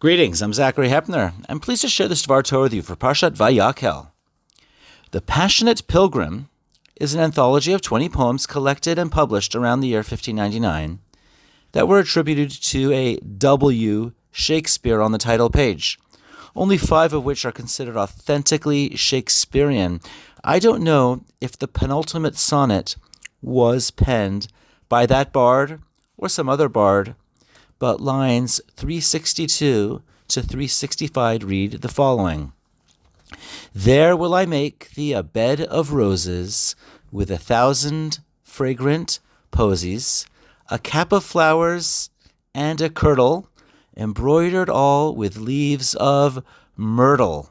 Greetings, I'm Zachary Hepner. I'm pleased to share this Dvar Torah with you for Parashat Vayakhel. The Passionate Pilgrim is an anthology of 20 poems collected and published around the year 1599 that were attributed to a W. Shakespeare on the title page, only 5 of which are considered authentically Shakespearean. I don't know if the penultimate sonnet was penned by that bard or some other bard, but lines 362 to 365 read the following. There will I make thee a bed of roses with 1,000 fragrant posies, a cap of flowers and a kirtle, embroidered all with leaves of myrtle.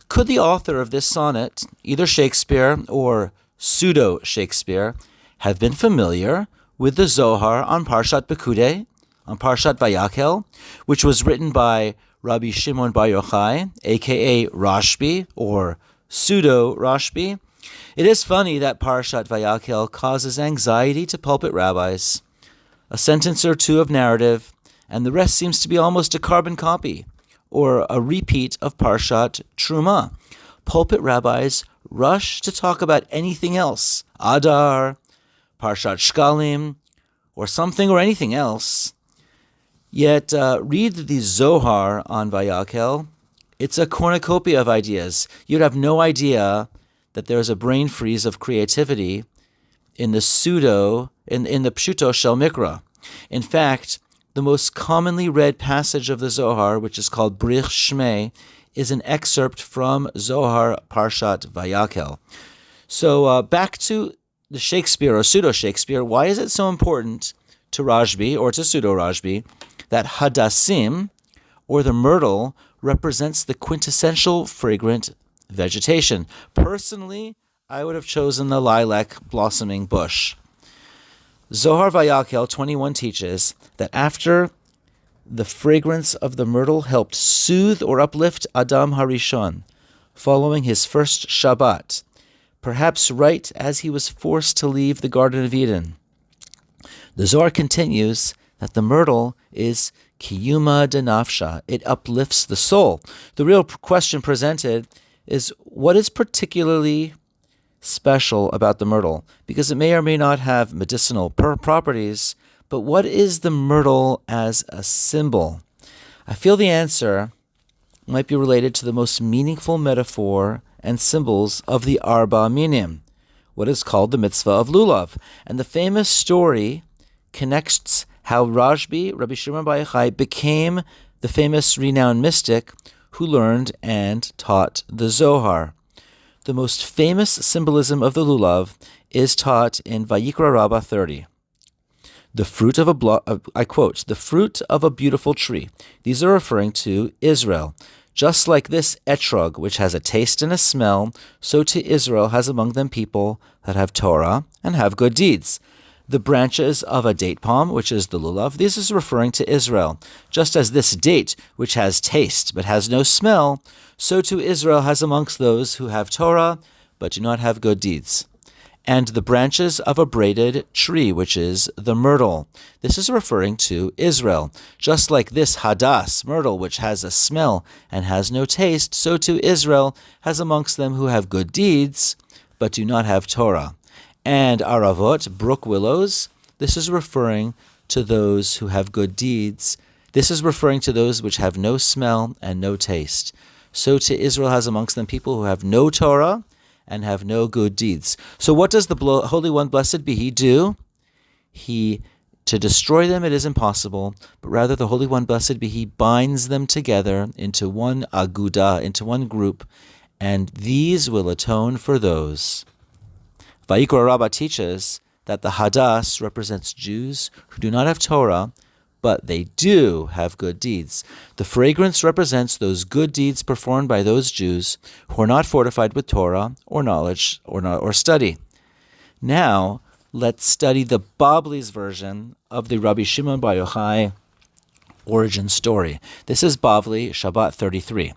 Could the author of this sonnet, either Shakespeare or Pseudo Shakespeare, have been familiar with the Zohar on Parashat pekudei, on Parashat Vayakhel, which was written by Rabbi Shimon bar Yochai, a.k.a. Rashbil, or Pseudo Rasbhi? It is funny that Parashat Vayakhel causes anxiety to pulpit rabbis. A sentence or two of narrative, and the rest seems to be almost a carbon copy, or a repeat of Parashat Terumah. Pulpit rabbis rush to talk about anything else, Adar, Parashat Shekalim, or something or anything else. Yet, read the Zohar on Vayakhel. It's a cornucopia of ideas. You'd have no idea that there's a brain freeze of creativity in the Pseudo Shel Mikra. In fact, the most commonly read passage of the Zohar, which is called Brich Shmei, is an excerpt from Zohar Parashat Vayakhel. So back to the Shakespeare or Pseudo Shakespeare. Why is it so important to Rashbi or to Pseudo Rasbhi that hadassim, or the myrtle, represents the quintessential fragrant vegetation? Personally, I would have chosen the lilac blossoming bush. Zohar Vayakhel 21 teaches that after the fragrance of the myrtle helped soothe or uplift Adam Harishon following his first Shabbat, perhaps right as he was forced to leave the Garden of Eden. The Zohar continues that the myrtle is kiyuma denafsha. It uplifts the soul. The real question presented is, what is particularly special about the myrtle? Because it may or may not have medicinal properties, but what is the myrtle as a symbol? I feel the answer might be related to the most meaningful metaphor and symbols of the Arba Minim, what is called the mitzvah of lulav. And the famous story connects how Rabbi Shimon bar Yochai became the famous renowned mystic who learned and taught the Zohar. The most famous symbolism of the lulav is taught in Vayikra Rabbah 30. The fruit of I quote, the fruit of a beautiful tree. These are referring to Israel. Just like this etrog, which has a taste and a smell, so to Israel has among them people that have Torah and have good deeds. The branches of a date palm, which is the lulav, this is referring to Israel. Just as this date, which has taste but has no smell, so too Israel has amongst those who have Torah but do not have good deeds. And the branches of a braided tree, which is the myrtle. This is referring to Israel. Just like this hadas, myrtle, which has a smell and has no taste, so too Israel has amongst them who have good deeds but do not have Torah. And aravot, brook willows, this is referring to those who have good deeds. This is referring to those which have no smell and no taste. So to Israel has amongst them people who have no Torah and have no good deeds. So what does the Holy One, blessed be He, do? To destroy them it is impossible, but rather the Holy One, blessed be He, binds them together into one aguda, into one group, and these will atone for those. Vayikra Rabbah teaches that the Hadas represents Jews who do not have Torah, but they do have good deeds. The fragrance represents those good deeds performed by those Jews who are not fortified with Torah or knowledge or study. Now, let's study the Babli's version of the Rabbi Shimon bar Yochai origin story. This is Bavli, Shabbat 33.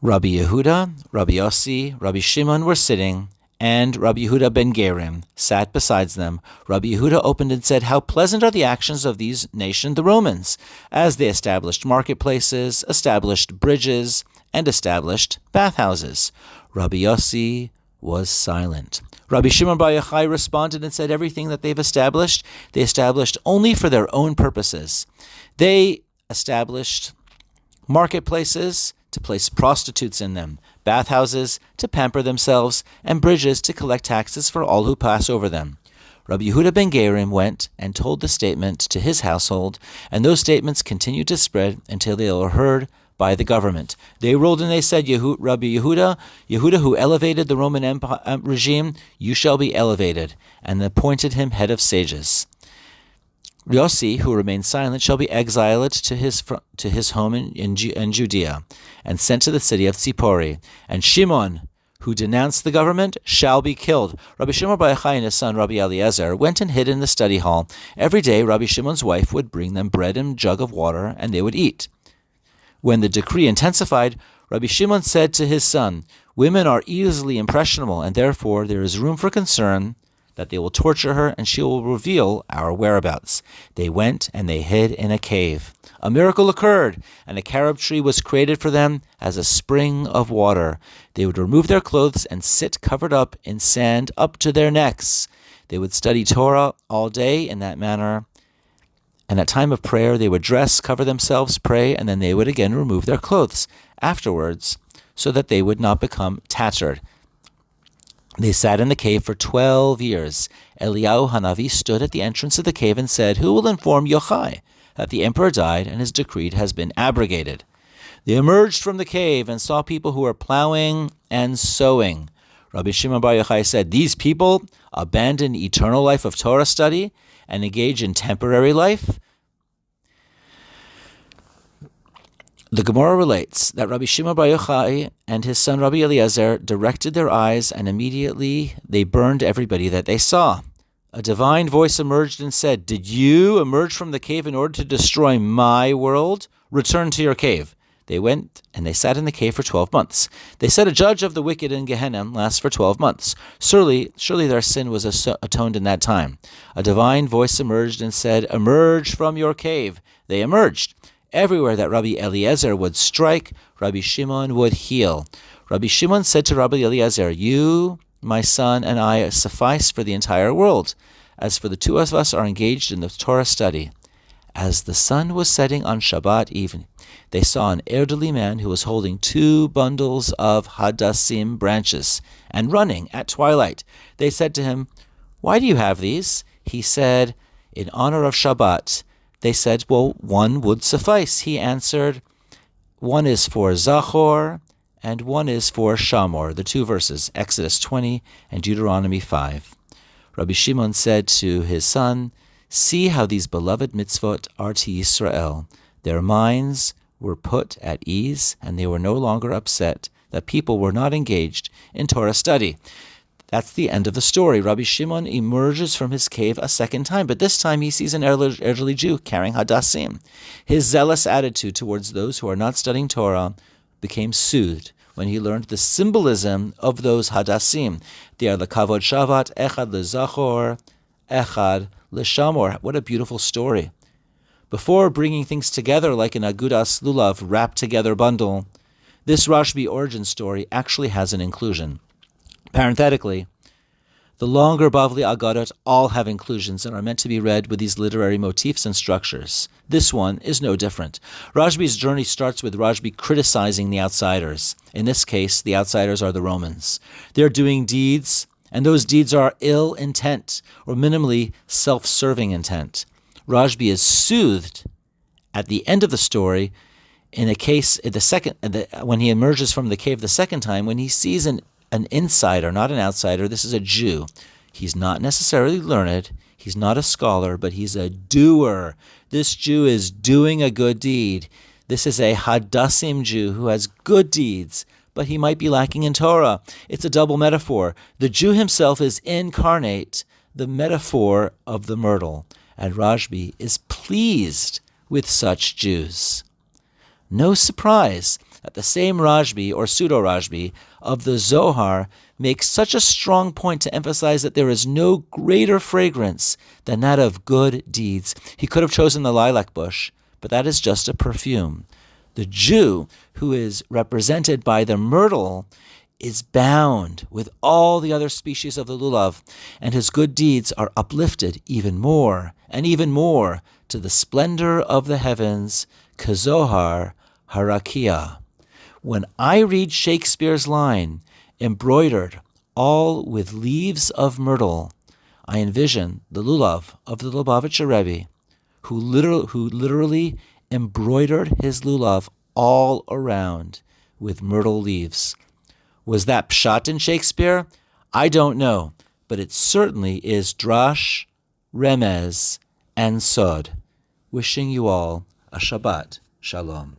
Rabbi Yehuda, Rabbi Yossi, Rabbi Shimon were sitting, and Rabbi Yehuda ben Gerim sat beside them. Rabbi Yehuda opened and said, "How pleasant are the actions of these nation, the Romans, as they established marketplaces, established bridges, and established bathhouses." Rabbi Yossi was silent. Rabbi Shimon bar Yochai responded and said, "Everything that they established only for their own purposes. They established marketplaces to place prostitutes in them, bathhouses to pamper themselves, and bridges to collect taxes for all who pass over them." Rabbi Yehuda ben Gerim went and told the statement to his household, and those statements continued to spread until they were heard by the government. They ruled and they said, Rabbi Yehuda who elevated the Roman Empire, regime, you shall be elevated, and appointed him head of sages. Yossi, who remained silent, shall be exiled to his home in Judea, and sent to the city of Tzipori. And Shimon, who denounced the government, shall be killed. Rabbi Shimon bar Yochai and his son Rabbi Eliezer went and hid in the study hall. Every day Rabbi Shimon's wife would bring them bread and a jug of water, and they would eat. When the decree intensified, Rabbi Shimon said to his son, "Women are easily impressionable, and therefore there is room for concern that they will torture her, and she will reveal our whereabouts." They went and they hid in a cave. A miracle occurred, and a carob tree was created for them as a spring of water. They would remove their clothes and sit covered up in sand up to their necks. They would study Torah all day in that manner. And at time of prayer, they would dress, cover themselves, pray, and then they would again remove their clothes afterwards so that they would not become tattered. They sat in the cave for 12 years. Eliyahu Hanavi stood at the entrance of the cave and said, "Who will inform Yochai that the emperor died and his decree has been abrogated?" They emerged from the cave and saw people who were plowing and sowing. Rabbi Shimon bar Yochai said, "These people abandon eternal life of Torah study and engage in temporary life?" The Gemara relates that Rabbi Shimon bar Yochai and his son Rabbi Eliezer directed their eyes, and immediately they burned everybody that they saw. A divine voice emerged and said, "Did you emerge from the cave in order to destroy my world? Return to your cave." They went and they sat in the cave for 12 months. They said, "A judge of the wicked in Gehenna lasts for 12 months. Surely their sin was atoned in that time." A divine voice emerged and said, "Emerge from your cave." They emerged. Everywhere that Rabbi Eliezer would strike, Rabbi Shimon would heal. Rabbi Shimon said to Rabbi Eliezer, "You, my son, and I suffice for the entire world. As for the two of us are engaged in the Torah study." As the sun was setting on Shabbat evening, they saw an elderly man who was holding 2 bundles of hadassim branches and running at twilight. They said to him, "Why do you have these?" He said, "In honor of Shabbat." They said, "Well, one would suffice." He answered, "One is for Zachor, and one is for Shamor," the 2 verses, Exodus 20 and Deuteronomy 5. Rabbi Shimon said to his son, "See how these beloved mitzvot are to Yisrael. Their minds were put at ease, and they were no longer upset that people were not engaged in Torah study." That's the end of the story. Rabbi Shimon emerges from his cave a second time, but this time he sees an elderly Jew carrying hadassim. His zealous attitude towards those who are not studying Torah became soothed when he learned the symbolism of those hadassim. They are the kavod shavat, echad lezachor, echad l'shamor. What a beautiful story. Before bringing things together like an agudas lulav wrapped together bundle, this Rashbi origin story actually has an inclusion. Parenthetically, the longer Bavli Aggadot all have inclusions and are meant to be read with these literary motifs and structures. This one is no different. Rashbi's journey starts with Rashbi criticizing the outsiders. In this case, the outsiders are the Romans. They're doing deeds, and those deeds are ill intent or minimally self-serving intent. Rashbi is soothed at the end of the story in a case, when he emerges from the cave the second time, when he sees an insider, not an outsider. This is a Jew. He's not necessarily learned. He's not a scholar, but he's a doer. This Jew is doing a good deed. This is a Hadassim Jew who has good deeds, but he might be lacking in Torah. It's a double metaphor. The Jew himself is incarnate, the metaphor of the myrtle, and Rashbi is pleased with such Jews. No surprise that the same Rashbi, or Pseudo Rasbhi, of the Zohar makes such a strong point to emphasize that there is no greater fragrance than that of good deeds. He could have chosen the lilac bush, but that is just a perfume. The Jew, who is represented by the myrtle, is bound with all the other species of the lulav, and his good deeds are uplifted even more and even more to the splendor of the heavens, kazohar harakia. When I read Shakespeare's line, embroidered all with leaves of myrtle, I envision the lulav of the Lubavitcher Rebbe, who literally embroidered his lulav all around with myrtle leaves. Was that pshat in Shakespeare? I don't know, but it certainly is drash, remez, and sod. Wishing you all a Shabbat Shalom.